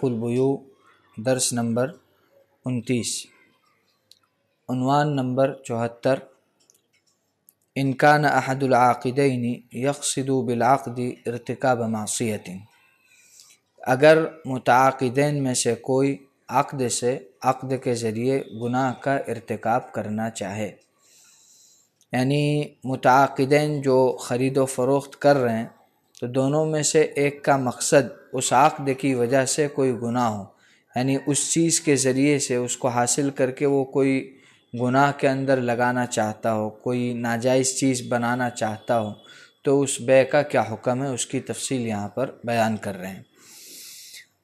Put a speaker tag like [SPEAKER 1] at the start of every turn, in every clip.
[SPEAKER 1] البیوع درس نمبر 29 عنوان نمبر 74 ان کان احد العاقدین یقصد بالعقد ارتکاب معصیۃ، اگر متعاقدین میں سے کوئی عقد کے ذریعے گناہ کا ارتکاب کرنا چاہے، یعنی متعاقدین جو خرید و فروخت کر رہے ہیں تو دونوں میں سے ایک کا مقصد اس عقد کی وجہ سے کوئی گناہ ہو، یعنی اس چیز کے ذریعے سے اس کو حاصل کر کے وہ کوئی گناہ کے اندر لگانا چاہتا ہو، کوئی ناجائز چیز بنانا چاہتا ہو، تو اس بیع کا کیا حکم ہے اس کی تفصیل یہاں پر بیان کر رہے ہیں۔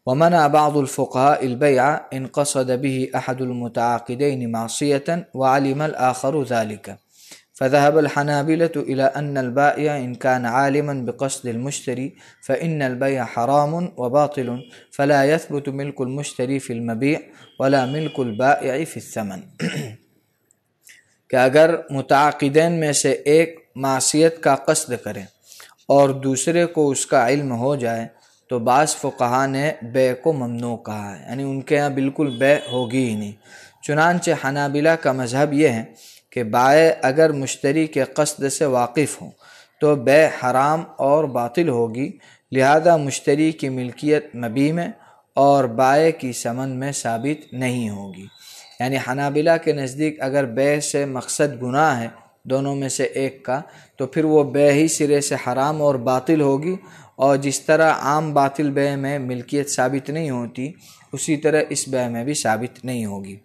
[SPEAKER 1] ومنع بعض الفقهاء البيع ان قصد به احد المتعاقدين معصية وعلم الآخر ذلك، فذهب الحنابلة إلى أن البائع إن كان عالما بقصد المشتري فإن البيع حرام وباطل، فلا يثبت ملك المشتري في المبيع ولا ملك البائع في الثمن۔ کہ اگر متعاقدین میں سے ایک معصیت کا قصد کرے اور دوسرے کو اس کا علم ہو جائے تو بعض فقہا نے بیع کو ممنوع کہا ہے، یعنی ان کے ہاں بالکل بیع ہوگی ہی نہیں۔ چنانچہ حنابلہ کا مذہب یہ ہے کہ بائع اگر مشتری کے قصد سے واقف ہو تو بیع حرام اور باطل ہوگی، لہذا مشتری کی ملکیت مبیع میں اور بائع کی ثمن میں ثابت نہیں ہوگی۔ یعنی حنابلہ کے نزدیک اگر بیع سے مقصد گناہ ہے دونوں میں سے ایک کا، تو پھر وہ بیع ہی سرے سے حرام اور باطل ہوگی، اور جس طرح عام باطل بیع میں ملکیت ثابت نہیں ہوتی اسی طرح اس بیع میں بھی ثابت نہیں ہوگی۔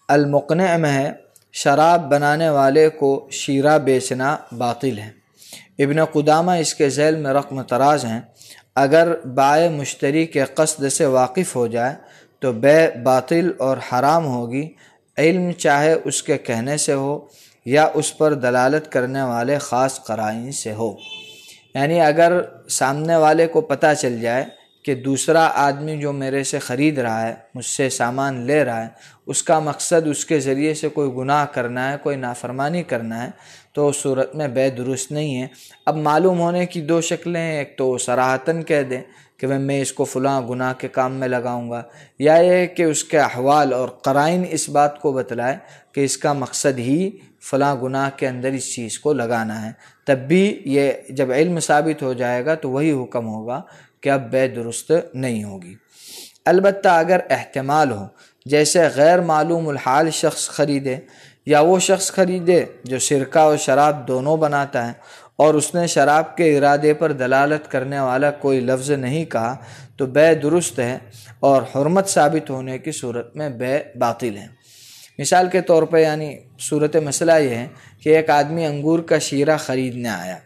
[SPEAKER 1] المقنع میں ہے شراب بنانے والے کو شیرہ بیچنا باطل ہے۔ ابن قدامہ اس کے ذیل میں رقم طراز ہیں، اگر بائع مشتری کے قصد سے واقف ہو جائے تو بیع باطل اور حرام ہوگی، علم چاہے اس کے کہنے سے ہو یا اس پر دلالت کرنے والے خاص قرائن سے ہو۔ یعنی اگر سامنے والے کو پتہ چل جائے کہ دوسرا آدمی جو میرے سے خرید رہا ہے، مجھ سے سامان لے رہا ہے، اس کا مقصد اس کے ذریعے سے کوئی گناہ کرنا ہے، کوئی نافرمانی کرنا ہے، تو اس صورت میں بیع درست نہیں ہے۔ اب معلوم ہونے کی دو شکلیں ہیں، ایک تو صراحتاً کہہ دیں کہ میں اس کو فلاں گناہ کے کام میں لگاؤں گا، یا یہ کہ اس کے احوال اور قرائن اس بات کو بتلائے کہ اس کا مقصد ہی فلاں گناہ کے اندر اس چیز کو لگانا ہے، تب بھی یہ جب علم ثابت ہو جائے گا تو وہی حکم ہوگا کہ اب بیع درست نہیں ہوگی۔ البتہ اگر احتمال ہو، جیسے غیر معلوم الحال شخص خریدے یا وہ شخص خریدے جو سرکہ اور شراب دونوں بناتا ہے اور اس نے شراب کے ارادے پر دلالت کرنے والا کوئی لفظ نہیں کہا، تو بیع درست ہے اور حرمت ثابت ہونے کی صورت میں بیع باطل ہے۔ مثال کے طور پہ یعنی صورت مسئلہ یہ ہے کہ ایک آدمی انگور کا شیرہ خریدنے آیا،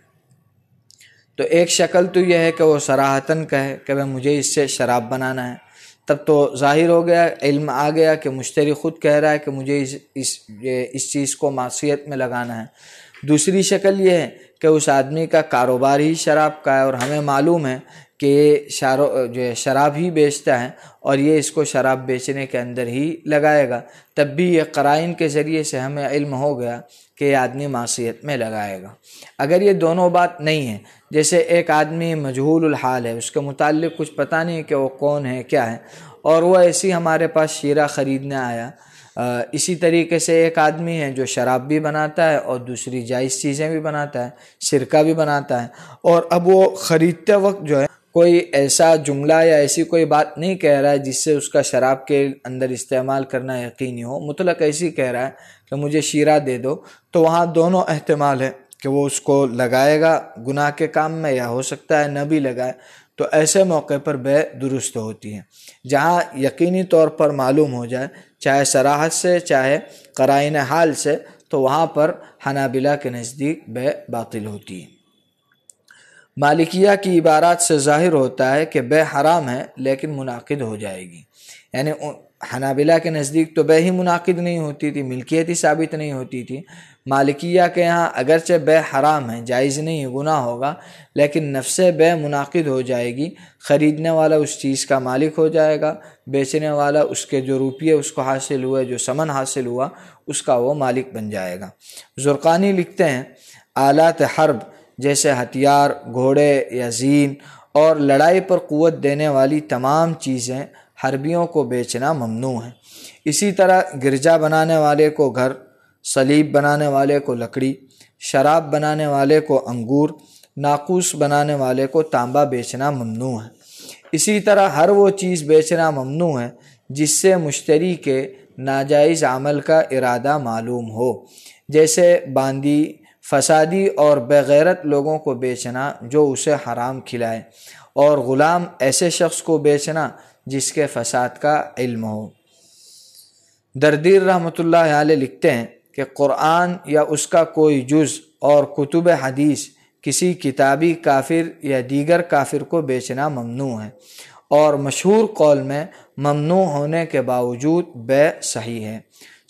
[SPEAKER 1] تو ایک شکل تو یہ ہے کہ وہ صراحتاً کہے کہ مجھے اس سے شراب بنانا ہے، تب تو ظاہر ہو گیا، علم آ گیا کہ مشتری خود کہہ رہا ہے کہ مجھے اس چیز کو معصیت میں لگانا ہے۔ دوسری شکل یہ ہے کہ اس آدمی کا کاروبار ہی شراب کا ہے اور ہمیں معلوم ہے کہ یہ شراب ہی بیچتا ہے اور یہ اس کو شراب بیچنے کے اندر ہی لگائے گا، تب بھی یہ قرائن کے ذریعے سے ہمیں علم ہو گیا کہ یہ آدمی معصیت میں لگائے گا۔ اگر یہ دونوں بات نہیں ہے، جیسے ایک آدمی مجہول الحال ہے، اس کے متعلق کچھ پتہ نہیں کہ وہ کون ہے کیا ہے، اور وہ ایسی ہمارے پاس شیرہ خریدنے آیا، اسی طریقے سے ایک آدمی ہے جو شراب بھی بناتا ہے اور دوسری جائز چیزیں بھی بناتا ہے، سرکہ بھی بناتا ہے، اور اب وہ خریدتے وقت جو ہے کوئی ایسا جملہ یا ایسی کوئی بات نہیں کہہ رہا ہے جس سے اس کا شراب کے اندر استعمال کرنا یقینی ہو، مطلق ایسی کہہ رہا ہے کہ مجھے شیرہ دے دو، تو وہاں دونوں احتمال ہے کہ وہ اس کو لگائے گا گناہ کے کام میں یا ہو سکتا ہے نہ بھی لگائے، تو ایسے موقع پر بیع درست ہوتی ہے۔ جہاں یقینی طور پر معلوم ہو جائے، چاہے صراحت سے چاہے قرائن حال سے، تو وہاں پر حنابلہ کے نزدیک بیع باطل ہوتی ہے۔ مالکیہ کی عبارات سے ظاہر ہوتا ہے کہ بیع حرام ہے لیکن منعقد ہو جائے گی، یعنی حنابلہ کے نزدیک تو بیع ہی منعقد نہیں ہوتی تھی، ملکیت ہی ثابت نہیں ہوتی تھی۔ مالکیہ کے یہاں اگرچہ بیع حرام ہے، جائز نہیں ہے، گناہ ہوگا، لیکن نفس بیع منعقد ہو جائے گی، خریدنے والا اس چیز کا مالک ہو جائے گا، بیچنے والا اس کے جو روپیے اس کو حاصل ہوئے، جو ثمن حاصل ہوا، اس کا وہ مالک بن جائے گا۔ زرقانی لکھتے ہیں آلات حرب جیسے ہتھیار، گھوڑے یا زین اور لڑائی پر قوت دینے والی تمام چیزیں حربیوں کو بیچنا ممنوع ہے۔ اسی طرح گرجا بنانے والے کو گھر، صلیب بنانے والے کو لکڑی، شراب بنانے والے کو انگور، ناقوس بنانے والے کو تانبا بیچنا ممنوع ہے۔ اسی طرح ہر وہ چیز بیچنا ممنوع ہے جس سے مشتری کے ناجائز عمل کا ارادہ معلوم ہو، جیسے باندی، فسادی اور بغیرت لوگوں کو بیچنا جو اسے حرام کھلائے، اور غلام ایسے شخص کو بیچنا جس کے فساد کا علم ہو۔ دردیر رحمۃ اللہ علیہ لکھتے ہیں کہ قرآن یا اس کا کوئی جز اور کتب حدیث کسی کتابی کافر یا دیگر کافر کو بیچنا ممنوع ہے، اور مشہور قول میں ممنوع ہونے کے باوجود بیع صحیح ہے۔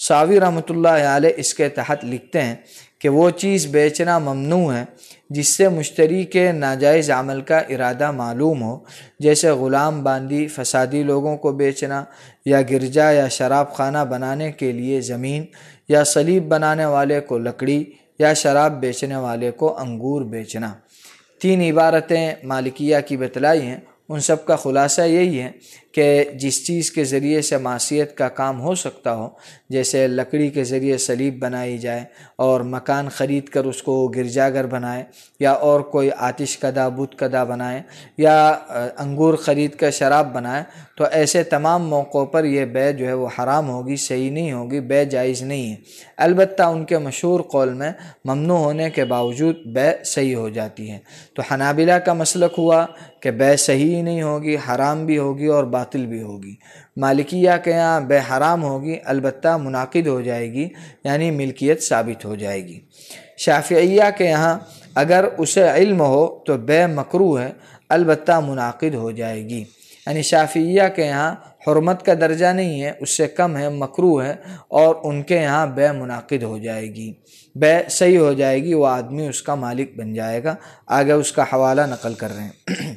[SPEAKER 1] ساوی رحمۃ اللہ علیہ اس کے تحت لکھتے ہیں کہ وہ چیز بیچنا ممنوع ہے جس سے مشتری کے ناجائز عمل کا ارادہ معلوم ہو، جیسے غلام باندی، فسادی لوگوں کو بیچنا، یا گرجا یا شراب خانہ بنانے کے لیے زمین، یا صلیب بنانے والے کو لکڑی، یا شراب بیچنے والے کو انگور بیچنا۔ 3 عبارتیں مالکیہ کی بتلائی ہیں، ان سب کا خلاصہ یہی ہے کہ جس چیز کے ذریعے سے معصیت کا کام ہو سکتا ہو، جیسے لکڑی کے ذریعے صلیب بنائی جائے، اور مکان خرید کر اس کو گرجا گھر بنائے، یا اور کوئی آتش کدہ، بت کدہ بنائے، یا انگور خرید کر شراب بنائے، تو ایسے تمام موقعوں پر یہ بیع جو ہے وہ حرام ہوگی، صحیح نہیں ہوگی، بیع جائز نہیں ہے۔ البتہ ان کے مشہور قول میں ممنوع ہونے کے باوجود بیع صحیح ہو جاتی ہے۔ تو حنابلہ کا مسلک ہوا کہ بیع صحیح ہی نہیں ہوگی، حرام بھی ہوگی اور باطل بھی ہوگی۔ مالکیہ کے یہاں بیع حرام ہوگی، البتہ منعقد ہو جائے گی، یعنی ملکیت ثابت ہو جائے گی۔ شافعیہ کے یہاں اگر اسے علم ہو تو بیع مکروہ ہے، البتہ منعقد ہو جائے گی۔ یعنی شافعیہ کے یہاں حرمت کا درجہ نہیں ہے، اس سے کم ہے، مکروہ ہے، اور ان کے یہاں بیع منعقد ہو جائے گی، بیع صحیح ہو جائے گی، وہ آدمی اس کا مالک بن جائے گا۔ آگے اس کا حوالہ نقل کر رہے ہیں۔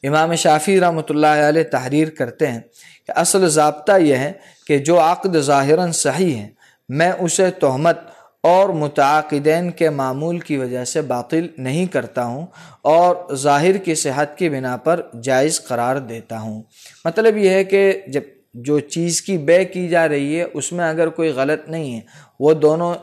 [SPEAKER 1] امام شافعی رحمۃ اللہ علیہ تحریر کرتے ہیں کہ اصل ضابطہ یہ ہے کہ جو عقد ظاہراً صحیح ہے، میں اسے تہمت اور متعاقدین کے معمول کی وجہ سے باطل نہیں کرتا ہوں، اور ظاہر کی صحت کی بنا پر جائز قرار دیتا ہوں۔ مطلب یہ ہے کہ جب جو چیز کی بیع کی جا رہی ہے اس میں اگر کوئی غلط نہیں ہے، وہ دونوں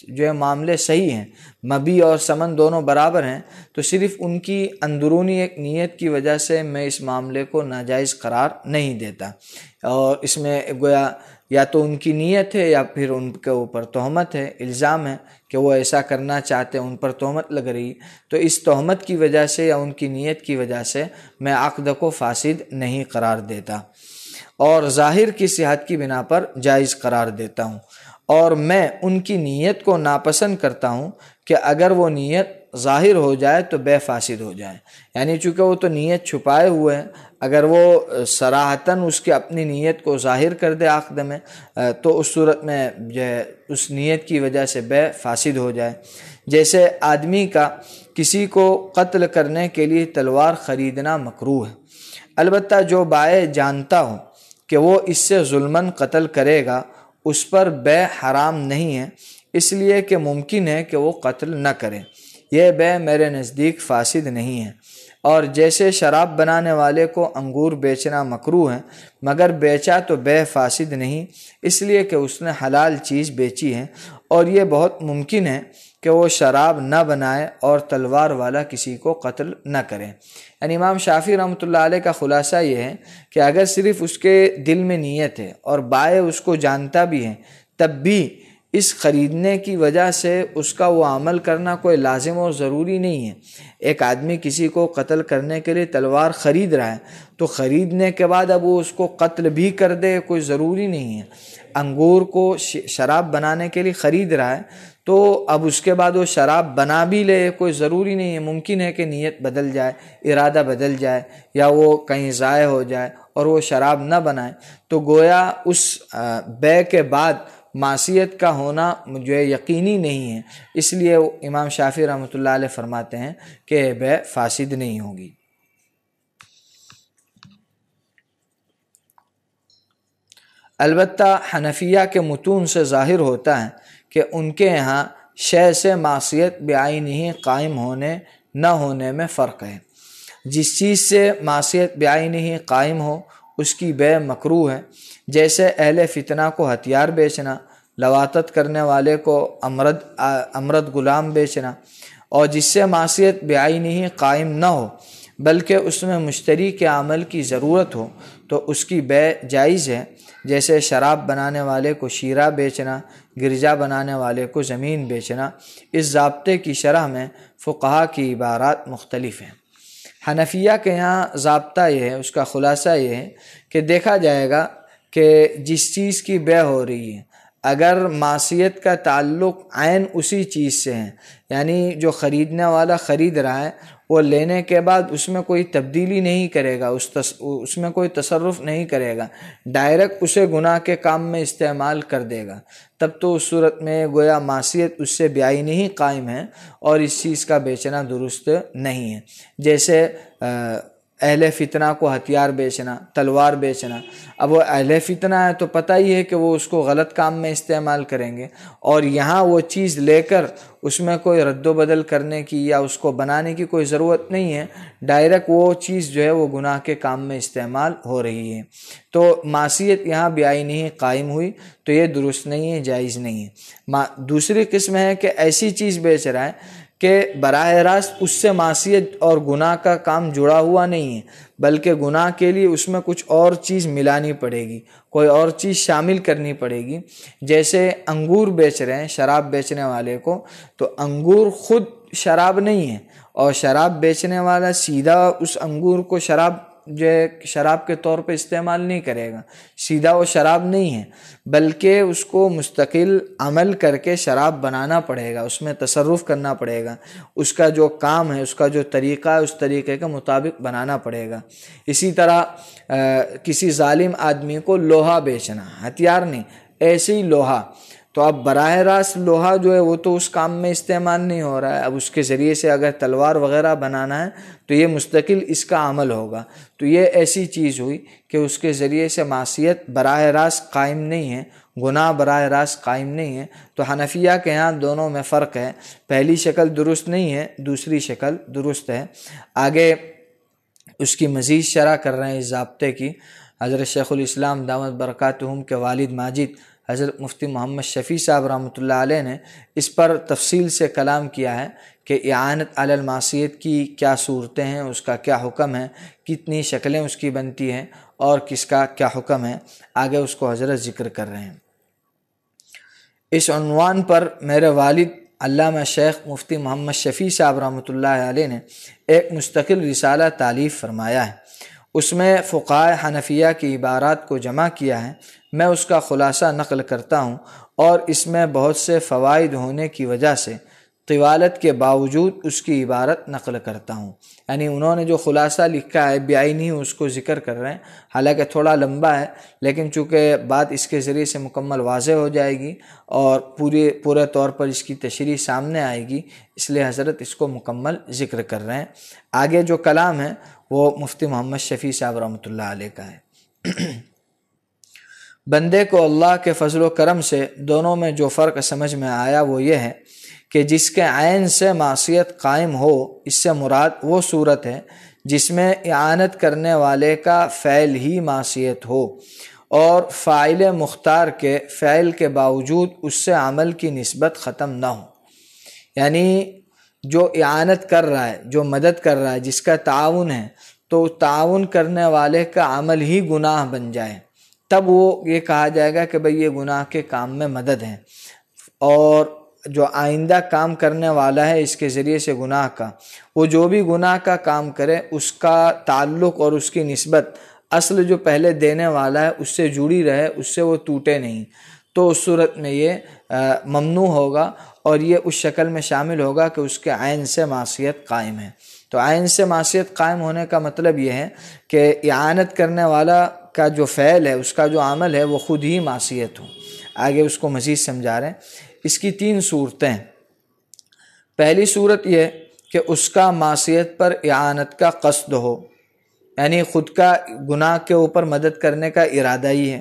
[SPEAKER 1] جو ہے معاملے صحیح ہیں، مبیع اور ثمن دونوں برابر ہیں، تو صرف ان کی اندرونی ایک نیت کی وجہ سے میں اس معاملے کو ناجائز قرار نہیں دیتا، اور اس میں گویا یا تو ان کی نیت ہے یا پھر ان کے اوپر تہمت ہے، الزام ہے کہ وہ ایسا کرنا چاہتے ہیں، ان پر تہمت لگ رہی، تو اس تہمت کی وجہ سے یا ان کی نیت کی وجہ سے میں عقد کو فاسد نہیں قرار دیتا، اور ظاہر کی صحت کی بنا پر جائز قرار دیتا ہوں۔ اور میں ان کی نیت کو ناپسند کرتا ہوں کہ اگر وہ نیت ظاہر ہو جائے تو بیع فاسد ہو جائے، یعنی چونکہ وہ تو نیت چھپائے ہوئے ہیں، اگر وہ صراحتاً اس کی اپنی نیت کو ظاہر کر دے عقد میں، تو اس صورت میں جو ہے اس نیت کی وجہ سے بیع فاسد ہو جائے۔ جیسے آدمی کا کسی کو قتل کرنے کے لیے تلوار خریدنا مکروہ ہے، البتہ جو بائع جانتا ہو کہ وہ اس سے ظلماً قتل کرے گا، اس پر بیع حرام نہیں ہے، اس لیے کہ ممکن ہے کہ وہ قتل نہ کرے، یہ بیع میرے نزدیک فاسد نہیں ہے۔ اور جیسے شراب بنانے والے کو انگور بیچنا مکروہ ہے، مگر بیچا تو بیع فاسد نہیں، اس لیے کہ اس نے حلال چیز بیچی ہے، اور یہ بہت ممکن ہے کہ وہ شراب نہ بنائے اور تلوار والا کسی کو قتل نہ کرے۔ یعنی امام شافعی رحمۃ اللہ علیہ کا خلاصہ یہ ہے کہ اگر صرف اس کے دل میں نیت ہے اور بائع اس کو جانتا بھی ہے، تب بھی اس خریدنے کی وجہ سے اس کا وہ عمل کرنا کوئی لازم اور ضروری نہیں ہے۔ ایک آدمی کسی کو قتل کرنے کے لیے تلوار خرید رہا ہے، تو خریدنے کے بعد اب وہ اس کو قتل بھی کر دے، کوئی ضروری نہیں ہے۔ انگور کو شراب بنانے کے لیے خرید رہا ہے، تو اب اس کے بعد وہ شراب بنا بھی لے، کوئی ضروری نہیں ہے، ممکن ہے کہ نیت بدل جائے، ارادہ بدل جائے، یا وہ کہیں ضائع ہو جائے اور وہ شراب نہ بنائے، تو گویا اس بیع کے بعد معصیت کا ہونا جو ہے یقینی نہیں ہے، اس لیے امام شافعی رحمۃ اللہ علیہ فرماتے ہیں کہ بیع فاسد نہیں ہوگی۔ البتہ حنفیہ کے متون سے ظاہر ہوتا ہے کہ ان کے یہاں شے سے معصیت بعینہ قائم ہونے نہ ہونے میں فرق ہے۔ جس چیز سے معصیت بعینہ ہی قائم ہو اس کی بے مکروہ ہے، جیسے اہل فتنہ کو ہتھیار بیچنا، لواطت کرنے والے کو امرد غلام بیچنا، اور جس سے معصیت بعینہ ہی قائم نہ ہو بلکہ اس میں مشتری کے عمل کی ضرورت ہو تو اس کی بے جائز ہے، جیسے شراب بنانے والے کو شیرہ بیچنا، گرجا بنانے والے کو زمین بیچنا۔ اس ضابطے کی شرح میں فقہا کی عبارات مختلف ہیں۔ حنفیہ کے یہاں ضابطہ یہ ہے، اس کا خلاصہ یہ ہے کہ دیکھا جائے گا کہ جس چیز کی بے ہو رہی ہے اگر معصیت کا تعلق عین اسی چیز سے ہے، یعنی جو خریدنے والا خرید رہا ہے وہ لینے کے بعد اس میں کوئی تبدیلی نہیں کرے گا، اس میں کوئی تصرف نہیں کرے گا، ڈائریکٹ اسے گناہ کے کام میں استعمال کر دے گا، تب تو اس صورت میں گویا معصیت اس سے بعینہ ہی قائم ہے اور اس چیز کا بیچنا درست نہیں ہے۔ جیسے اہل فتنہ کو ہتھیار بیچنا، تلوار بیچنا، اب وہ اہل فتنہ ہے تو پتہ ہی ہے کہ وہ اس کو غلط کام میں استعمال کریں گے، اور یہاں وہ چیز لے کر اس میں کوئی رد و بدل کرنے کی یا اس کو بنانے کی کوئی ضرورت نہیں ہے، ڈائریکٹ وہ چیز جو ہے وہ گناہ کے کام میں استعمال ہو رہی ہے، تو معصیت یہاں بعینہ ہی قائم ہوئی تو یہ درست نہیں ہے، جائز نہیں ہے۔ دوسری قسم ہے کہ ایسی چیز بیچ رہا ہے کہ براہ راست اس سے معصیت اور گناہ کا کام جڑا ہوا نہیں ہے، بلکہ گناہ کے لیے اس میں کچھ اور چیز ملانی پڑے گی، کوئی اور چیز شامل کرنی پڑے گی۔ جیسے انگور بیچ رہے ہیں شراب بیچنے والے کو، تو انگور خود شراب نہیں ہے، اور شراب بیچنے والا سیدھا اس انگور کو شراب کے طور پہ استعمال نہیں کرے گا، سیدھا وہ شراب نہیں ہے، بلکہ اس کو مستقل عمل کر کے شراب بنانا پڑے گا، اس میں تصرف کرنا پڑے گا، اس کا جو کام ہے، اس کا جو طریقہ ہے، اس طریقے کے مطابق بنانا پڑے گا۔ اسی طرح کسی ظالم آدمی کو لوہا بیچنا، ہتھیار نہیں، ایسے ہی لوہا، تو اب براہ راست لوہا جو ہے وہ تو اس کام میں استعمال نہیں ہو رہا ہے، اب اس کے ذریعے سے اگر تلوار وغیرہ بنانا ہے تو یہ مستقل اس کا عمل ہوگا، تو یہ ایسی چیز ہوئی کہ اس کے ذریعے سے معصیت براہ راست قائم نہیں ہے، گناہ براہ راست قائم نہیں ہے۔ تو حنفیہ کے ہاں دونوں میں فرق ہے، پہلی شکل درست نہیں ہے، دوسری شکل درست ہے۔ آگے اس کی مزید شرح کر رہے ہیں اس ضابطے کی۔ حضرت شیخ الاسلام دامت برکاتہم کے والد ماجد حضرت مفتی محمد شفیع صاحب رحمۃ اللہ علیہ نے اس پر تفصیل سے کلام کیا ہے کہ اعانت علی المعصیت کی کیا صورتیں ہیں، اس کا کیا حکم ہے، کتنی شکلیں اس کی بنتی ہیں اور کس کا کیا حکم ہے، آگے اس کو حضرت ذکر کر رہے ہیں۔ اس عنوان پر میرے والد علامہ شیخ مفتی محمد شفیع صاحب رحمۃ اللہ علیہ نے ایک مستقل رسالہ تالیف فرمایا ہے، اس میں فقہائے حنفیہ کی عبارات کو جمع کیا ہے، میں اس کا خلاصہ نقل کرتا ہوں، اور اس میں بہت سے فوائد ہونے کی وجہ سے طوالت کے باوجود اس کی عبارت نقل کرتا ہوں۔ یعنی انہوں نے جو خلاصہ لکھا ہے بعینہ ہی اس کو ذکر کر رہے ہیں، حالانکہ تھوڑا لمبا ہے، لیکن چونکہ بات اس کے ذریعے سے مکمل واضح ہو جائے گی اور پورے طور پر اس کی تشریح سامنے آئے گی، اس لیے حضرت اس کو مکمل ذکر کر رہے ہیں۔ آگے جو کلام ہے وہ مفتی محمد شفیع صاحب رحمۃ اللہ علیہ کا ہے۔ بندے کو اللہ کے فضل و کرم سے دونوں میں جو فرق سمجھ میں آیا وہ یہ ہے کہ جس کے عین سے معصیت قائم ہو، اس سے مراد وہ صورت ہے جس میں اعانت کرنے والے کا فعل ہی معصیت ہو اور فاعل مختار کے فعل کے باوجود اس سے عمل کی نسبت ختم نہ ہو۔ یعنی جو اعانت کر رہا ہے، جو مدد کر رہا ہے، جس کا تعاون ہے، تو تعاون کرنے والے کا عمل ہی گناہ بن جائے، تب وہ یہ کہا جائے گا کہ بھئی یہ گناہ کے کام میں مدد ہے، اور جو آئندہ کام کرنے والا ہے اس کے ذریعے سے گناہ کا، وہ جو بھی گناہ کا کام کرے اس کا تعلق اور اس کی نسبت اصل جو پہلے دینے والا ہے اس سے جڑی رہے، اس سے وہ ٹوٹے نہیں، تو اس صورت میں یہ ممنوع ہوگا، اور یہ اس شکل میں شامل ہوگا کہ اس کے عین سے معصیت قائم ہے۔ تو عین سے معصیت قائم ہونے کا مطلب یہ ہے کہ اعانت کرنے والا کا جو فعل ہے، اس کا جو عمل ہے، وہ خود ہی معصیت ہو۔ آگے اس کو مزید سمجھا رہے ہیں۔ اس کی 3 صورتیں۔ پہلی صورت یہ کہ اس کا معصیت پر اعانت کا قصد ہو، یعنی خود کا گناہ کے اوپر مدد کرنے کا ارادہ ہی ہے۔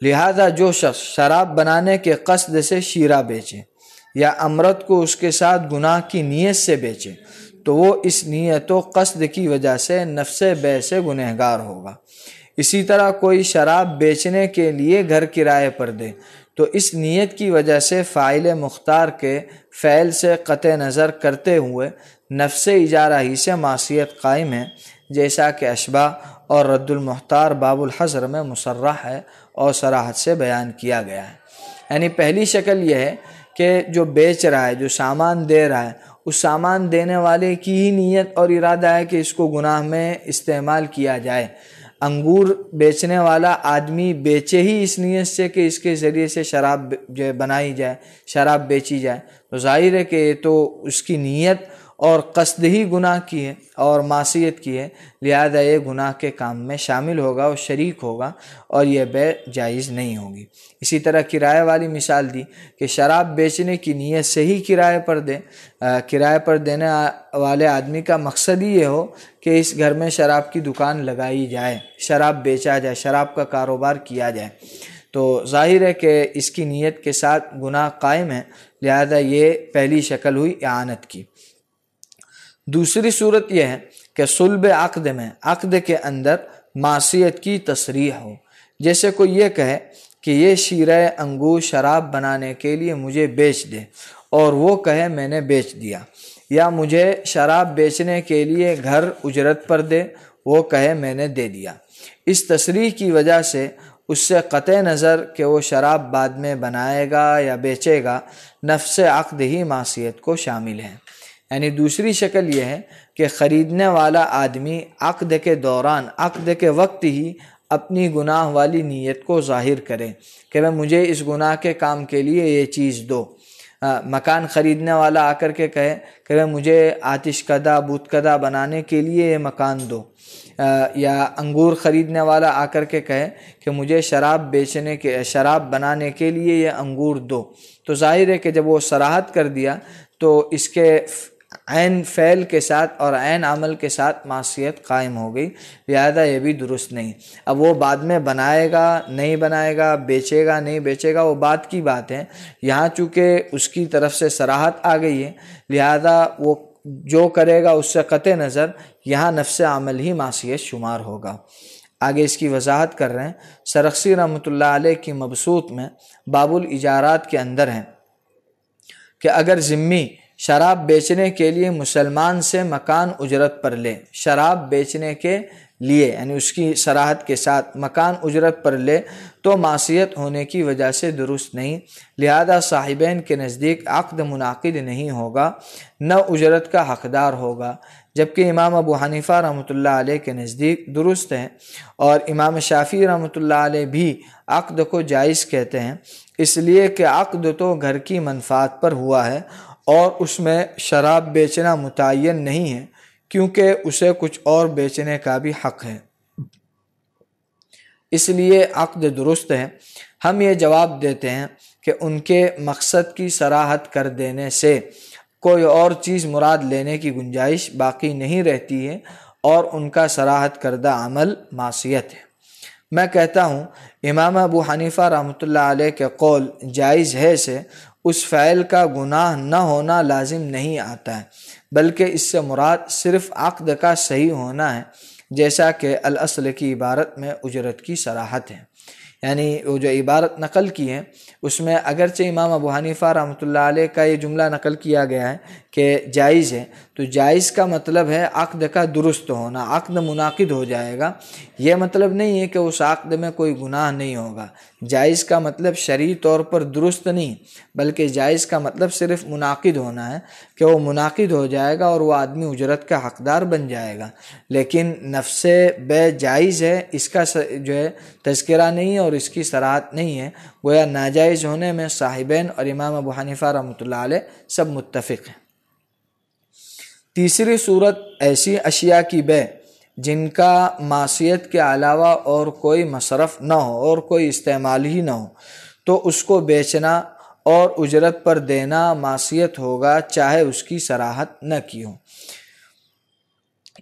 [SPEAKER 1] لہذا جو شخص شراب بنانے کے قصد سے شیرہ بیچے یا امرت کو اس کے ساتھ گناہ کی نیت سے بیچے تو وہ اس نیت و قصد کی وجہ سے نفس بے سے گنہگار ہوگا۔ اسی طرح کوئی شراب بیچنے کے لیے گھر کرائے پر دے تو اس نیت کی وجہ سے فاعل مختار کے فعل سے قطع نظر کرتے ہوئے نفس اجارہ ہی سے معصیت قائم ہے، جیسا کہ اشباہ اور رد المحتار باب الحظر میں مصرح ہے اور صراحت سے بیان کیا گیا ہے۔ یعنی پہلی شکل یہ ہے کہ جو بیچ رہا ہے، جو سامان دے رہا ہے، اس سامان دینے والے کی ہی نیت اور ارادہ ہے کہ اس کو گناہ میں استعمال کیا جائے۔ انگور بیچنے والا آدمی بیچے ہی اس نیت سے کہ اس کے ذریعے سے شراب جو بنائی جائے، شراب بیچی جائے، تو ظاہر ہے کہ یہ تو اس کی نیت اور قصد ہی گناہ کی ہے اور معصیت کی ہے، لہذا یہ گناہ کے کام میں شامل ہوگا اور شریک ہوگا اور یہ بے جائز نہیں ہوگی۔ اسی طرح کرائے والی مثال دی کہ شراب بیچنے کی نیت سے ہی کرائے پر دے، کرائے پر دینے والے آدمی کا مقصد ہی یہ ہو کہ اس گھر میں شراب کی دکان لگائی جائے، شراب بیچا جائے، شراب کا کاروبار کیا جائے، تو ظاہر ہے کہ اس کی نیت کے ساتھ گناہ قائم ہے، لہذا یہ پہلی شکل ہوئی اعانت کی۔ دوسری صورت یہ ہے کہ صلب عقد میں، عقد کے اندر معصیت کی تصریح ہو، جیسے کوئی یہ کہے کہ یہ شیرہ انگور شراب بنانے کے لیے مجھے بیچ دے، اور وہ کہے میں نے بیچ دیا، یا مجھے شراب بیچنے کے لیے گھر اجرت پر دے، وہ کہے میں نے دے دیا۔ اس تصریح کی وجہ سے اس سے قطع نظر کہ وہ شراب بعد میں بنائے گا یا بیچے گا، نفس عقد ہی معصیت کو شامل ہے۔ یعنی دوسری شکل یہ ہے کہ خریدنے والا آدمی عقد کے دوران، عقد کے وقت ہی اپنی گناہ والی نیت کو ظاہر کرے کہ میں مجھے اس گناہ کے کام کے لیے یہ چیز دو۔ مکان خریدنے والا آ کر کے کہے کہ مجھے آتش کدہ بت کدہ بنانے کے لیے یہ مکان دو، یا انگور خریدنے والا آ کر کے کہے کہ مجھے شراب بنانے کے لیے یہ انگور دو، تو ظاہر ہے کہ جب وہ صراحت کر دیا تو اس کے عین فعل کے ساتھ اور عین عمل کے ساتھ معصیت قائم ہو گئی، لہذا یہ بھی درست نہیں۔ اب وہ بعد میں بنائے گا نہیں بنائے گا، بیچے گا نہیں بیچے گا، وہ بات کی بات ہے، یہاں چونکہ اس کی طرف سے صراحت آ گئی ہے، لہذا وہ جو کرے گا اس سے قطع نظر یہاں نفس عمل ہی معصیت شمار ہوگا۔ آگے اس کی وضاحت کر رہے ہیں، سرخسی رحمۃ اللہ علیہ کی مبسوط میں باب الاجارات کے اندر ہیں کہ اگر ذمہ شراب بیچنے کے لیے مسلمان سے مکان اجرت پر لے، شراب بیچنے کے لیے یعنی اس کی صراحت کے ساتھ مکان اجرت پر لے تو معصیت ہونے کی وجہ سے درست نہیں، لہذا صاحبین کے نزدیک عقد منعقد نہیں ہوگا، نہ اجرت کا حقدار ہوگا، جبکہ امام ابو حنیفہ رحمۃ اللہ علیہ کے نزدیک درست ہے، اور امام شافعی رحمۃ اللہ علیہ بھی عقد کو جائز کہتے ہیں، اس لیے کہ عقد تو گھر کی منفعت پر ہوا ہے اور اس میں شراب بیچنا متعین نہیں ہے، کیونکہ اسے کچھ اور بیچنے کا بھی حق ہے، اس لیے عقد درست ہے۔ ہم یہ جواب دیتے ہیں کہ ان کے مقصد کی صراحت کر دینے سے کوئی اور چیز مراد لینے کی گنجائش باقی نہیں رہتی ہے، اور ان کا صراحت کردہ عمل معصیت ہے۔ میں کہتا ہوں امام ابو حنیفہ رحمۃ اللہ علیہ کے قول جائز ہے سے اس فعل کا گناہ نہ ہونا لازم نہیں آتا ہے، بلکہ اس سے مراد صرف عقد کا صحیح ہونا ہے، جیسا کہ الاصل کی عبارت میں اجرت کی صراحت ہے۔ یعنی وہ جو عبارت نقل کی ہے اس میں اگرچہ امام ابو حنیفہ رحمۃ اللہ علیہ کا یہ جملہ نقل کیا گیا ہے کہ جائز ہے، تو جائز کا مطلب ہے عقد کا درست ہونا، عقد منعقد ہو جائے گا، یہ مطلب نہیں ہے کہ اس عقد میں کوئی گناہ نہیں ہوگا۔ جائز کا مطلب شرعی طور پر درست نہیں، بلکہ جائز کا مطلب صرف منعقد ہونا ہے کہ وہ منعقد ہو جائے گا اور وہ آدمی اجرت کا حقدار بن جائے گا، لیکن نفس بے جائز ہے اس کا جو ہے تذکرہ نہیں ہے اور اس کی صراحت نہیں ہے، گویا ناجائز ہونے میں صاحبین اور امام ابو حنیفہ رحمۃ اللہ علیہ سب متفق ہیں۔ تیسری صورت ایسی اشیاء کی بے جن کا معصیت کے علاوہ اور کوئی مصرف نہ ہو اور کوئی استعمال ہی نہ ہو، تو اس کو بیچنا اور اجرت پر دینا معصیت ہوگا، چاہے اس کی صراحت نہ کی ہو۔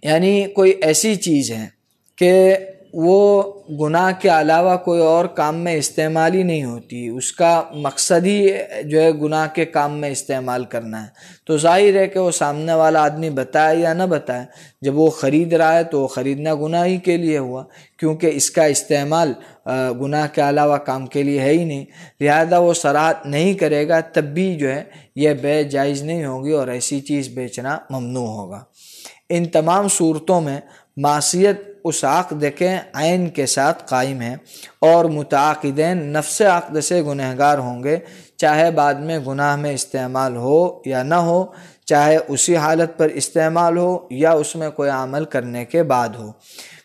[SPEAKER 1] یعنی کوئی ایسی چیز ہے کہ وہ گناہ کے علاوہ کوئی اور کام میں استعمال ہی نہیں ہوتی، اس کا مقصد ہی جو ہے گناہ کے کام میں استعمال کرنا ہے، تو ظاہر ہے کہ وہ سامنے والا آدمی بتائے یا نہ بتائے، جب وہ خرید رہا ہے تو وہ خریدنا گناہ ہی کے لیے ہوا، کیونکہ اس کا استعمال گناہ کے علاوہ کام کے لیے ہے ہی نہیں، لہذا وہ صراحت نہیں کرے گا تب بھی جو ہے یہ بے جائز نہیں ہوگی اور ایسی چیز بیچنا ممنوع ہوگا۔ ان تمام صورتوں میں معصیت اس عقد کے عین کے ساتھ قائم ہے اور متعاقدین نفس عقد سے گنہگار ہوں گے، چاہے بعد میں گناہ میں استعمال ہو یا نہ ہو، چاہے اسی حالت پر استعمال ہو یا اس میں کوئی عمل کرنے کے بعد ہو۔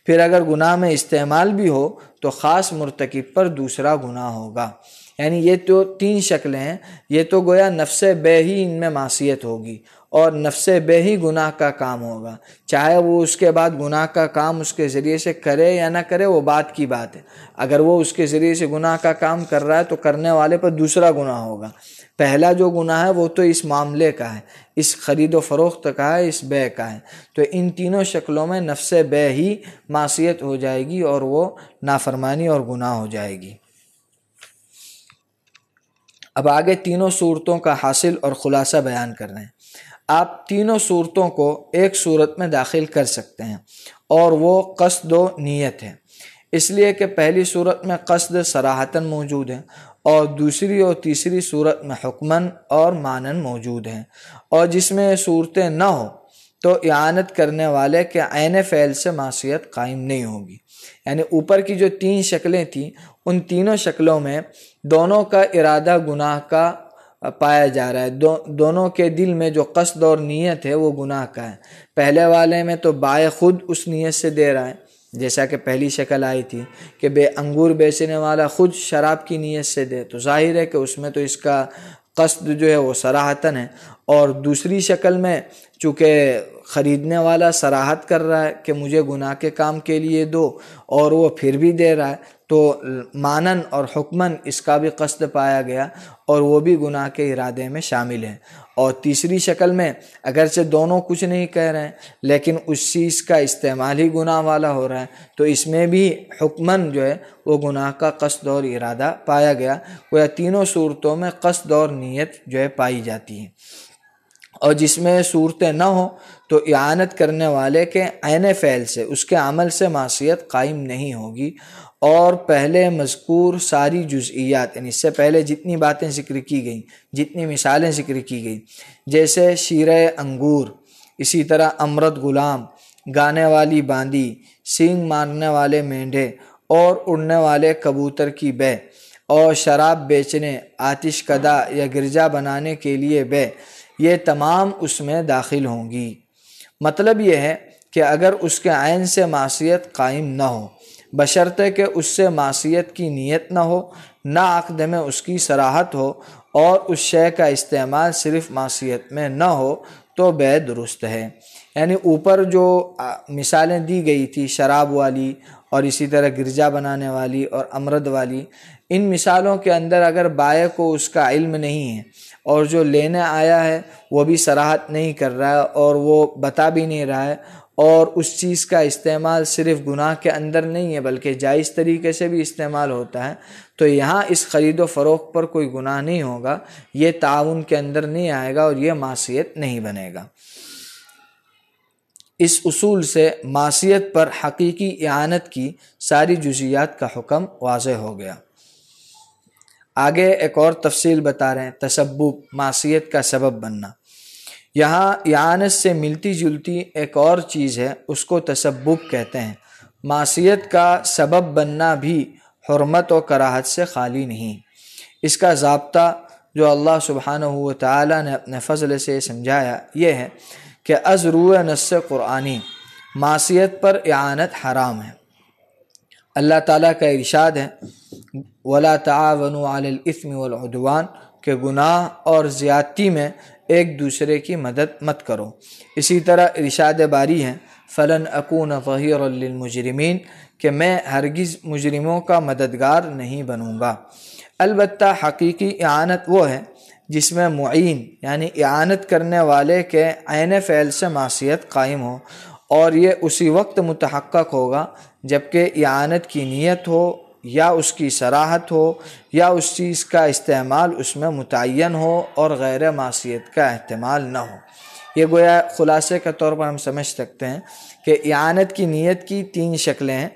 [SPEAKER 1] پھر اگر گناہ میں استعمال بھی ہو تو خاص مرتکب پر دوسرا گناہ ہوگا۔ یعنی یہ تو تین شکلیں ہیں، یہ تو گویا نفس بے ہی ان میں معصیت ہوگی اور نفس بے ہی گناہ کا کام ہوگا، چاہے وہ اس کے بعد گناہ کا کام اس کے ذریعے سے کرے یا نہ کرے وہ بات کی بات ہے۔ اگر وہ اس کے ذریعے سے گناہ کا کام کر رہا ہے تو کرنے والے پر دوسرا گناہ ہوگا۔ پہلا جو گناہ ہے وہ تو اس معاملے کا ہے، اس خرید و فروخت کا ہے، اس بے کا ہے، تو ان تینوں شکلوں میں نفس بے ہی معصیت ہو جائے گی اور وہ نافرمانی اور گناہ ہو جائے گی۔ اب آگے تینوں صورتوں کا حاصل اور خلاصہ بیان کر رہے ہیں۔ آپ تینوں صورتوں کو ایک صورت میں داخل کر سکتے ہیں اور وہ قصد و نیت ہے، اس لیے کہ پہلی صورت میں قصد صراحتاً موجود ہے اور دوسری اور تیسری صورت میں حکماً اور معناً موجود ہیں، اور جس میں یہ صورتیں نہ ہو تو اعانت کرنے والے کے عین فعل سے معصیت قائم نہیں ہوگی۔ یعنی اوپر کی جو تین شکلیں تھیں ان تینوں شکلوں میں دونوں کا ارادہ گناہ کا پایا جا رہا ہے، دونوں کے دل میں جو قصد اور نیت ہے وہ گناہ کا ہے۔ پہلے والے میں تو بائع خود اس نیت سے دے رہا ہے، جیسا کہ پہلی شکل آئی تھی کہ انگور بیچنے والا خود شراب کی نیت سے دے، تو ظاہر ہے کہ اس میں تو اس کا قصد جو ہے وہ صراحتاً ہے۔ اور دوسری شکل میں چونکہ خریدنے والا صراحت کر رہا ہے کہ مجھے گناہ کے کام کے لیے دو اور وہ پھر بھی دے رہا ہے، تو معنن اور حکمن اس کا بھی قصد پایا گیا اور وہ بھی گناہ کے ارادے میں شامل ہے۔ اور تیسری شکل میں اگرچہ دونوں کچھ نہیں کہہ رہے ہیں لیکن اس چیز کا استعمال ہی گناہ والا ہو رہا ہے، تو اس میں بھی حکمن جو ہے وہ گناہ کا قصد اور ارادہ پایا گیا۔ وہ تینوں صورتوں میں قصد اور نیت جو ہے پائی جاتی ہے، اور جس میں صورتیں نہ ہوں تو اعانت کرنے والے کے عین فعل سے، اس کے عمل سے معصیت قائم نہیں ہوگی۔ اور پہلے مذکور ساری جزئیات، یعنی اس سے پہلے جتنی باتیں ذکر کی گئیں، جتنی مثالیں ذکر کی گئیں، جیسے شیرہ انگور، اسی طرح امرد غلام، گانے والی باندی، سینگ مارنے والے مینڈھے اور اڑنے والے کبوتر کی بے، اور شراب بیچنے، آتش کدہ یا گرجا بنانے کے لیے بے، یہ تمام اس میں داخل ہوں گی۔ مطلب یہ ہے کہ اگر اس کے عین سے معصیت قائم نہ ہو، بشرطے کہ اس سے معصیت کی نیت نہ ہو، نہ عقد میں اس کی صراحت ہو، اور اس شے کا استعمال صرف معصیت میں نہ ہو، تو بے درست ہے۔ یعنی اوپر جو مثالیں دی گئی تھی شراب والی اور اسی طرح گرجا بنانے والی اور امرد والی، ان مثالوں کے اندر اگر بائع کو اس کا علم نہیں ہے اور جو لینے آیا ہے وہ بھی صراحت نہیں کر رہا ہے اور وہ بتا بھی نہیں رہا ہے، اور اس چیز کا استعمال صرف گناہ کے اندر نہیں ہے بلکہ جائز طریقے سے بھی استعمال ہوتا ہے، تو یہاں اس خرید و فروخت پر کوئی گناہ نہیں ہوگا، یہ تعاون کے اندر نہیں آئے گا اور یہ معصیت نہیں بنے گا۔ اس اصول سے معصیت پر حقیقی اعانت کی ساری جزیات کا حکم واضح ہو گیا۔ آگے ایک اور تفصیل بتا رہے ہیں، تسبب، معصیت کا سبب بننا۔ یہاں اعانت سے ملتی جلتی ایک اور چیز ہے، اس کو تسبب کہتے ہیں۔ معصیت کا سبب بننا بھی حرمت و کراہت سے خالی نہیں۔ اس کا ضابطہ جو اللہ سبحانہ و تعالی نے اپنے فضل سے سمجھایا یہ ہے کہ از روح نص قرآنی معصیت پر اعانت حرام ہے۔ اللہ تعالیٰ کا ارشاد ہے وَلَا تَعَاوَنُوا عَلَى الْإِثْمِ وَالْعُدْوَانِ کہ گناہ اور زیادتی میں ایک دوسرے کی مدد مت کرو۔ اسی طرح ارشاد باری ہے فَلَنْ أَكُونَ ظَهِيرًا لِلْمُجْرِمِينَ کہ میں ہرگز مجرموں کا مددگار نہیں بنوں گا۔ البتہ حقیقی اعانت وہ ہے جس میں معین یعنی اعانت کرنے والے کے عین فعل سے معصیت قائم ہو اور یہ اسی وقت متحقق ہوگا جب کہ اعانت کی نیت ہو یا اس کی صراحت ہو یا اس چیز کا استعمال اس میں متعین ہو اور غیر معصیت کا احتمال نہ ہو۔ یہ گویا خلاصے کے طور پر ہم سمجھ سکتے ہیں کہ اعانت کی نیت کی 3 شکلیں ہیں،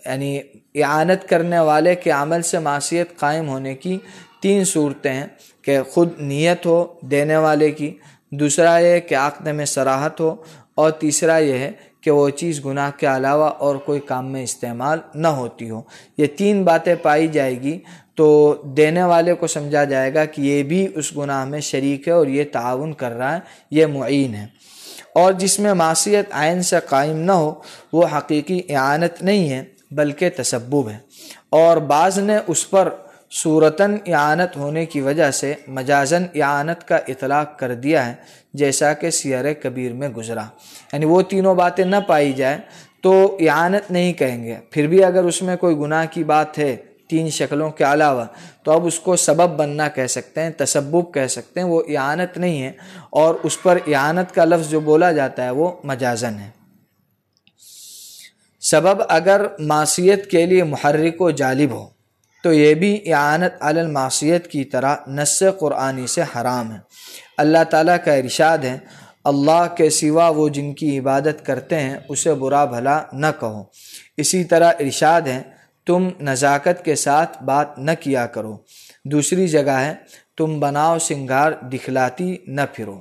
[SPEAKER 1] یعنی اعانت کرنے والے کے عمل سے معصیت قائم ہونے کی 3 صورتیں ہیں کہ خود نیت ہو دینے والے کی، دوسرا یہ کہ عقد میں صراحت ہو، اور تیسرا یہ ہے کہ وہ چیز گناہ کے علاوہ اور کوئی کام میں استعمال نہ ہوتی ہو۔ یہ 3 باتیں پائی جائے گی تو دینے والے کو سمجھا جائے گا کہ یہ بھی اس گناہ میں شریک ہے اور یہ تعاون کر رہا ہے، یہ معین ہے۔ اور جس میں معصیت عین سے قائم نہ ہو وہ حقیقی اعانت نہیں ہے بلکہ تسبب ہے، اور بعض نے اس پر صورتاً اعانت ہونے کی وجہ سے مجازاً اعانت کا اطلاق کر دیا ہے، جیسا کہ سیر کبیر میں گزرا۔ یعنی وہ تینوں باتیں نہ پائی جائیں تو اعانت نہیں کہیں گے، پھر بھی اگر اس میں کوئی گناہ کی بات ہے 3 شکلوں کے علاوہ تو اب اس کو سبب بننا کہہ سکتے ہیں، تسبب کہہ سکتے ہیں، وہ اعانت نہیں ہے، اور اس پر اعانت کا لفظ جو بولا جاتا ہے وہ مجازاً ہے۔ سبب اگر معصیت کے لیے محرک و جالب ہو تو یہ بھی اعانت علی المعصیت کی طرح نص قرآنی سے حرام ہے۔ اللہ تعالیٰ کا ارشاد ہے، اللہ کے سوا وہ جن کی عبادت کرتے ہیں اسے برا بھلا نہ کہو۔ اسی طرح ارشاد ہے، تم نزاکت کے ساتھ بات نہ کیا کرو۔ دوسری جگہ ہے، تم بناؤ سنگار دکھلاتی نہ پھرو۔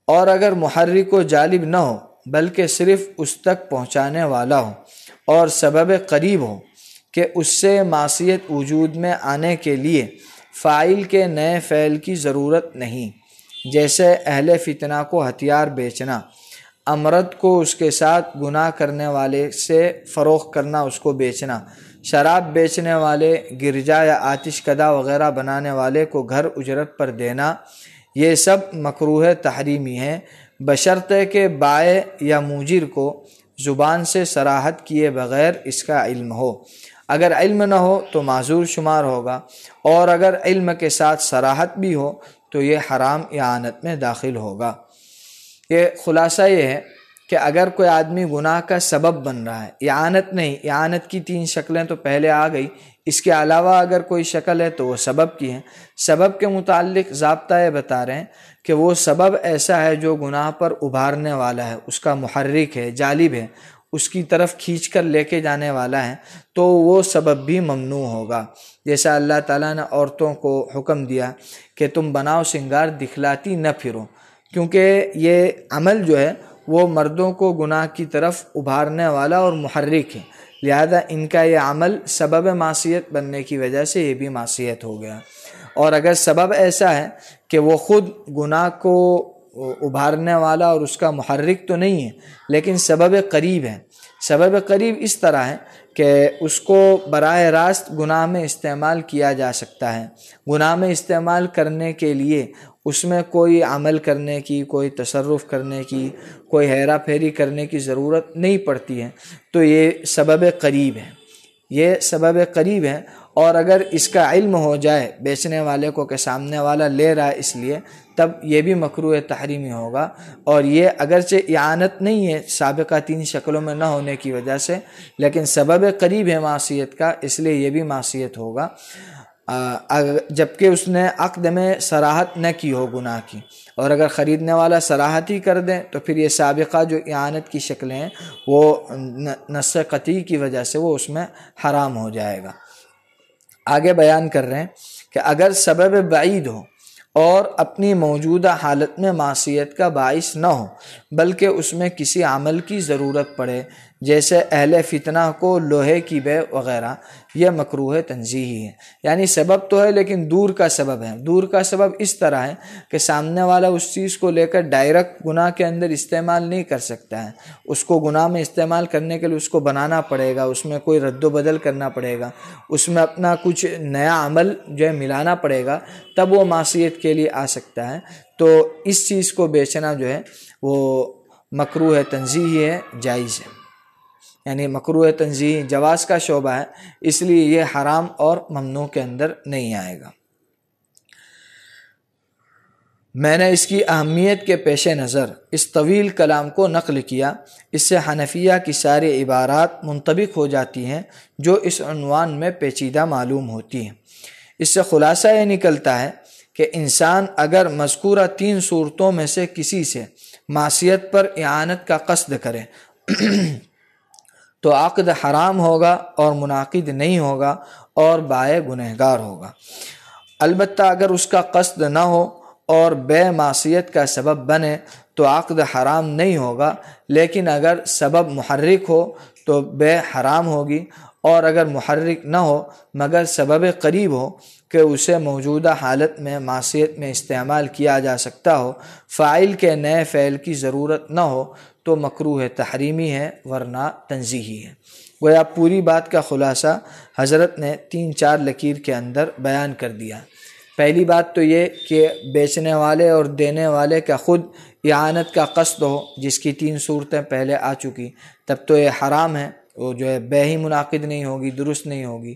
[SPEAKER 1] اور اگر محرک و جالب نہ ہو بلکہ صرف اس تک پہنچانے والا ہو اور سبب قریب ہو کہ اس سے معصیت وجود میں آنے کے لیے فاعل کے نئے فعل کی ضرورت نہیں، جیسے اہل فتنہ کو ہتھیار بیچنا، امرد کو اس کے ساتھ گناہ کرنے والے سے فروخت کرنا، اس کو بیچنا، شراب بیچنے والے، گرجا یا آتش کدہ وغیرہ بنانے والے کو گھر اجرت پر دینا، یہ سب مکروہ تحریمی ہے، بشرطے کہ بائع یا موجر کو زبان سے صراحت کیے بغیر اس کا علم ہو۔ اگر علم نہ ہو تو معذور شمار ہوگا، اور اگر علم کے ساتھ صراحت بھی ہو تو یہ حرام اعانت میں داخل ہوگا۔ یہ خلاصہ یہ ہے کہ اگر کوئی آدمی گناہ کا سبب بن رہا ہے، اعانت نہیں، اعانت کی 3 شکلیں تو پہلے آ گئی، اس کے علاوہ اگر کوئی شکل ہے تو وہ سبب کی ہے۔ سبب کے متعلق ضابطہ یہ بتا رہے ہیں کہ وہ سبب ایسا ہے جو گناہ پر ابھارنے والا ہے، اس کا محرک ہے، جالب ہے، اس کی طرف کھینچ کر لے کے جانے والا ہے، تو وہ سبب بھی ممنوع ہوگا۔ جیسا اللہ تعالیٰ نے عورتوں کو حکم دیا کہ تم بناؤ سنگار دکھلاتی نہ پھرو، کیونکہ یہ عمل جو ہے وہ مردوں کو گناہ کی طرف ابھارنے والا اور محرک ہے، لہذا ان کا یہ عمل سبب معصیت بننے کی وجہ سے یہ بھی معصیت ہو گیا۔ اور اگر سبب ایسا ہے کہ وہ خود گناہ کو ابھارنے والا اور اس کا محرک تو نہیں ہے لیکن سبب قریب ہے، سبب قریب اس طرح ہے کہ اس کو براہ راست گناہ میں استعمال کیا جا سکتا ہے، گناہ میں استعمال کرنے کے لیے اس میں کوئی عمل کرنے کی، کوئی تصرف کرنے کی، کوئی ہیرا پھیری کرنے کی ضرورت نہیں پڑتی ہے، تو یہ سبب قریب ہے، یہ سبب قریب ہے۔ اور اگر اس کا علم ہو جائے بیچنے والے کو کہ سامنے والا لے رہا ہے اس لیے، تب یہ بھی مکروہ تحریمی ہوگا، اور یہ اگرچہ اعانت نہیں ہے سابقہ 3 شکلوں میں نہ ہونے کی وجہ سے، لیکن سبب قریب ہے معصیت کا، اس لیے یہ بھی معصیت ہوگا، جبکہ اس نے عقد میں صراحت نہ کی ہو گناہ کی۔ اور اگر خریدنے والا صراحت ہی کر دے تو پھر یہ سابقہ جو اعانت کی شکلیں ہیں وہ نص قطعی کی وجہ سے وہ اس میں حرام ہو جائے گا۔ آگے بیان کر رہے ہیں کہ اگر سبب بعید ہو اور اپنی موجودہ حالت میں معصیت کا باعث نہ ہو بلکہ اس میں کسی عمل کی ضرورت پڑے، جیسے اہل فتنہ کو لوہے کی بیع وغیرہ، یہ مکروہ تنزیہی ہے، یعنی سبب تو ہے لیکن دور کا سبب ہے۔ دور کا سبب اس طرح ہے کہ سامنے والا اس چیز کو لے کر ڈائریکٹ گناہ کے اندر استعمال نہیں کر سکتا ہے، اس کو گناہ میں استعمال کرنے کے لیے اس کو بنانا پڑے گا، اس میں کوئی رد و بدل کرنا پڑے گا، اس میں اپنا کچھ نیا عمل جو ہے ملانا پڑے گا، تب وہ معصیت کے لیے آ سکتا ہے۔ تو اس چیز کو بیچنا جو ہے وہ مکروہ تنزیہی ہے، جائز ہے، یعنی مکروہ تنزیہی جواز کا شعبہ ہے، اس لیے یہ حرام اور ممنوع کے اندر نہیں آئے گا۔ میں نے اس کی اہمیت کے پیش نظر اس طویل کلام کو نقل کیا۔ اس سے حنفیہ کی ساری عبارات منطبق ہو جاتی ہیں جو اس عنوان میں پیچیدہ معلوم ہوتی ہیں۔ اس سے خلاصہ یہ نکلتا ہے کہ انسان اگر مذکورہ 3 صورتوں میں سے کسی سے معصیت پر اعانت کا قصد کرے تو عقد حرام ہوگا اور منعقد نہیں ہوگا اور بائع گنہگار ہوگا۔ البتہ اگر اس کا قصد نہ ہو اور بے معصیت کا سبب بنے تو عقد حرام نہیں ہوگا، لیکن اگر سبب محرک ہو تو بے حرام ہوگی، اور اگر محرک نہ ہو مگر سبب قریب ہو کہ اسے موجودہ حالت میں معصیت میں استعمال کیا جا سکتا ہو، فاعل کے نئے فعل کی ضرورت نہ ہو، تو مکروہ تحریمی ہے ورنہ تنزیہی ہے۔ گویا پوری بات کا خلاصہ حضرت نے 3-4 لکیر کے اندر بیان کر دیا۔ پہلی بات تو یہ کہ بیچنے والے اور دینے والے کا خود اعانت کا قصد ہو، جس کی 3 صورتیں پہلے آ چکی، تب تو یہ حرام ہے، وہ جو ہے بے ہی منعقد نہیں ہوگی، درست نہیں ہوگی۔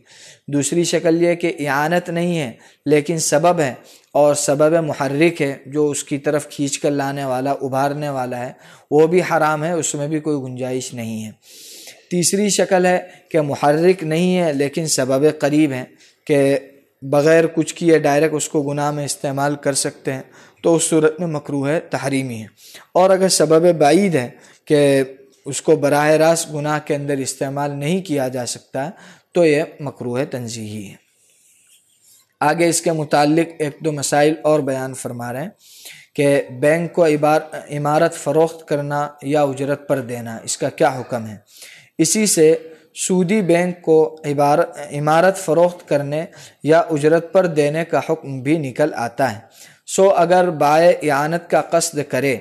[SPEAKER 1] دوسری شکل یہ کہ اعانت نہیں ہے لیکن سبب ہے، اور سبب محرک ہے جو اس کی طرف کھینچ کر لانے والا، ابھارنے والا ہے، وہ بھی حرام ہے، اس میں بھی کوئی گنجائش نہیں ہے۔ تیسری شکل ہے کہ محرک نہیں ہے لیکن سبب قریب ہے کہ بغیر کچھ کیے ڈائریکٹ اس کو گناہ میں استعمال کر سکتے ہیں، تو اس صورت میں مکروہ تحریمی ہے۔ اور اگر سبب بعید ہے کہ اس کو براہ راست گناہ کے اندر استعمال نہیں کیا جا سکتا تو یہ مکروہ تنزیہی ہے۔ آگے اس کے متعلق 1-2 مسائل اور بیان فرما رہے ہیں کہ بینک کو عمارت فروخت کرنا یا اجرت پر دینا، اس کا کیا حکم ہے۔ اسی سے سودی بینک کو عمارت فروخت کرنے یا اجرت پر دینے کا حکم بھی نکل آتا ہے۔ اگر بائع اعانت کا قصد کرے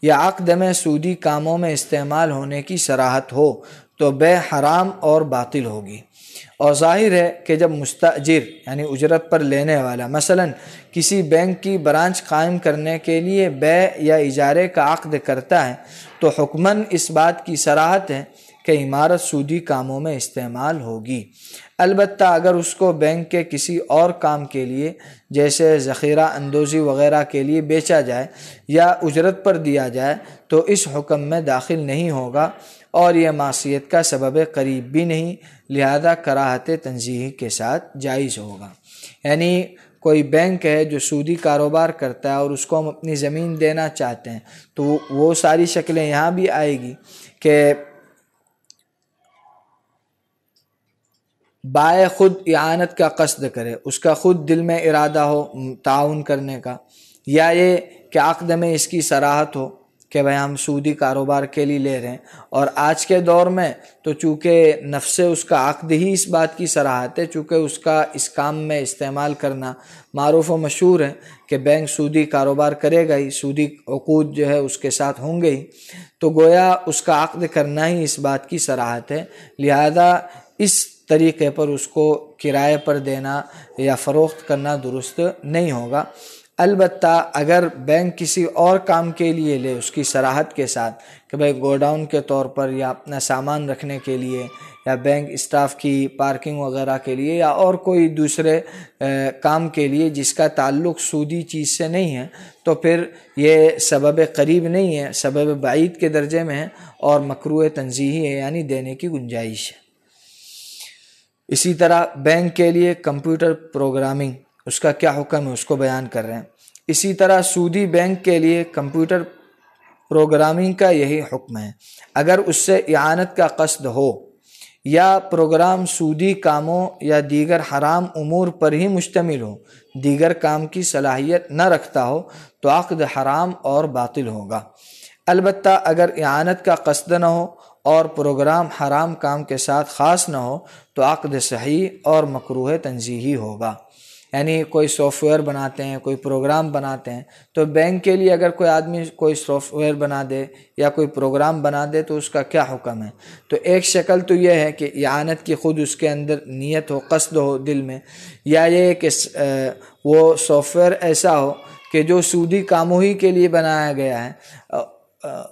[SPEAKER 1] یا عقد میں سودی کاموں میں استعمال ہونے کی صراحت ہو تو بے حرام اور باطل ہوگی۔ اور ظاہر ہے کہ جب مستاجر یعنی اجرت پر لینے والا مثلا کسی بینک کی برانچ قائم کرنے کے لیے بیع یا اجارے کا عقد کرتا ہے تو حکماً اس بات کی صراحت ہے کہ عمارت سودی کاموں میں استعمال ہوگی۔ البتہ اگر اس کو بینک کے کسی اور کام کے لیے جیسے ذخیرہ اندوزی وغیرہ کے لیے بیچا جائے یا اجرت پر دیا جائے تو اس حکم میں داخل نہیں ہوگا، اور یہ معصیت کا سبب قریب بھی نہیں، لہذا کراہت تنزیہی کے ساتھ جائز ہوگا۔ یعنی کوئی بینک ہے جو سودی کاروبار کرتا ہے اور اس کو ہم اپنی زمین دینا چاہتے ہیں تو وہ ساری شکلیں یہاں بھی آئے گی کہ بائع خود اعانت کا قصد کرے، اس کا خود دل میں ارادہ ہو تعاون کرنے کا، یا یہ کہ عقد میں اس کی صراحت ہو کہ بھائی ہم سودی کاروبار کے لیے لے رہے ہیں، اور آج کے دور میں تو چونکہ نفس اس کا عقد ہی اس بات کی صراحت ہے، چونکہ اس کا اس کام میں استعمال کرنا معروف و مشہور ہے کہ بینک سودی کاروبار کرے گا ہی، سودی عقود جو ہے اس کے ساتھ ہوں گے ہی، تو گویا اس کا عقد کرنا ہی اس بات کی صراحت ہے، لہذا اس طریقے پر اس کو کرائے پر دینا یا فروخت کرنا درست نہیں ہوگا۔ البتہ اگر بینک کسی اور کام کے لیے لے اس کی صراحت کے ساتھ کہ بھائی گوڈاؤن کے طور پر یا اپنا سامان رکھنے کے لیے یا بینک اسٹاف کی پارکنگ وغیرہ کے لیے یا اور کوئی دوسرے کام کے لیے جس کا تعلق سودی چیز سے نہیں ہے، تو پھر یہ سبب قریب نہیں ہے، سبب بعید کے درجے میں ہے اور مکروہ تنزیہی ہے، یعنی دینے کی گنجائش ہے۔ اسی طرح بینک کے لیے کمپیوٹر پروگرامنگ، اس کا کیا حکم ہے، اس کو بیان کر رہے ہیں۔ اسی طرح سودی بینک کے لیے کمپیوٹر پروگرامنگ کا یہی حکم ہے۔ اگر اس سے اعانت کا قصد ہو یا پروگرام سودی کاموں یا دیگر حرام امور پر ہی مشتمل ہو، دیگر کام کی صلاحیت نہ رکھتا ہو، تو عقد حرام اور باطل ہوگا۔ البتہ اگر اعانت کا قصد نہ ہو اور پروگرام حرام کام کے ساتھ خاص نہ ہو تو عقد صحیح اور مکروہ تنزیہی ہوگا۔ یعنی کوئی سافٹ ویئر بناتے ہیں، کوئی پروگرام بناتے ہیں، تو بینک کے لیے اگر کوئی آدمی کوئی سافٹ ویئر بنا دے یا کوئی پروگرام بنا دے تو اس کا کیا حکم ہے؟ تو ایک شکل تو یہ ہے کہ اعانت کی خود اس کے اندر نیت ہو، قصد ہو دل میں، یا یہ کہ وہ سافٹ ویئر ایسا ہو کہ جو سودی کاموں ہی کے لیے بنایا گیا ہے،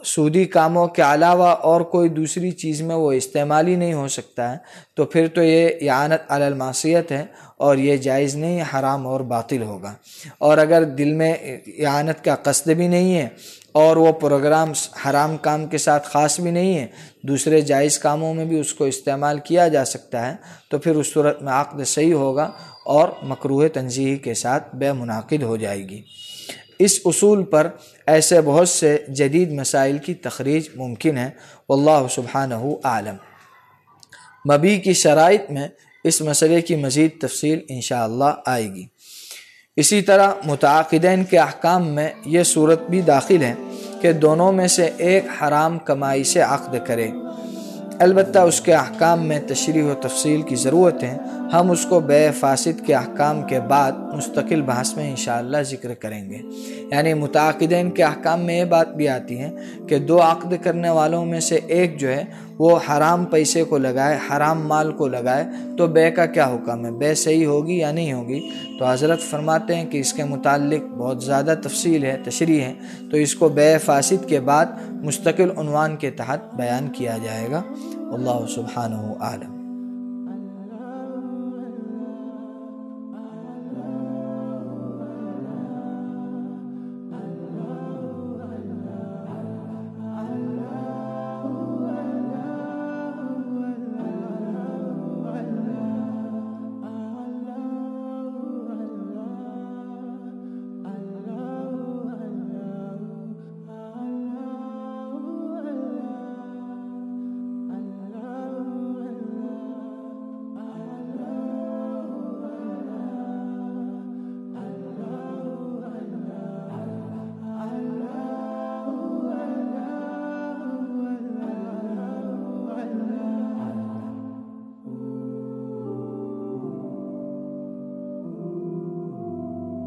[SPEAKER 1] سودی کاموں کے علاوہ اور کوئی دوسری چیز میں وہ استعمال ہی نہیں ہو سکتا ہے تو پھر تو یہ اعانت علی المعصیت ہے اور یہ جائز نہیں، حرام اور باطل ہوگا۔ اور اگر دل میں اعانت کا قصد بھی نہیں ہے اور وہ پروگرام حرام کام کے ساتھ خاص بھی نہیں ہے، دوسرے جائز کاموں میں بھی اس کو استعمال کیا جا سکتا ہے، تو پھر اس صورت میں عقد صحیح ہوگا اور مکروہ تنزیہی کے ساتھ بیع منعقد ہو جائے گی۔ اس اصول پر ایسے بہت سے جدید مسائل کی تخریج ممکن ہے، واللہ سبحانہ اعلم۔ مبیع کی شرائط میں اس مسئلے کی مزید تفصیل انشاءاللہ آئے گی۔ اسی طرح متعاقدین کے احکام میں یہ صورت بھی داخل ہے کہ دونوں میں سے ایک حرام کمائی سے عقد کرے، البتہ اس کے احکام میں تشریح و تفصیل کی ضرورت ہے، ہم اس کو بیع فاسد کے احکام کے بعد مستقل بحث میں انشاءاللہ ذکر کریں گے۔ یعنی متعاقدین کے احکام میں یہ بات بھی آتی ہے کہ دو عقد کرنے والوں میں سے ایک جو ہے وہ حرام پیسے کو لگائے، حرام مال کو لگائے، تو بیع کا کیا حکم ہے، بیع صحیح ہوگی یا نہیں ہوگی؟ تو حضرت فرماتے ہیں کہ اس کے متعلق بہت زیادہ تفصیل ہے، تشریح ہے، تو اس کو بیع فاسد کے بعد مستقل عنوان کے تحت بیان کیا جائے گا۔ اللہ سبحانہ اعلم۔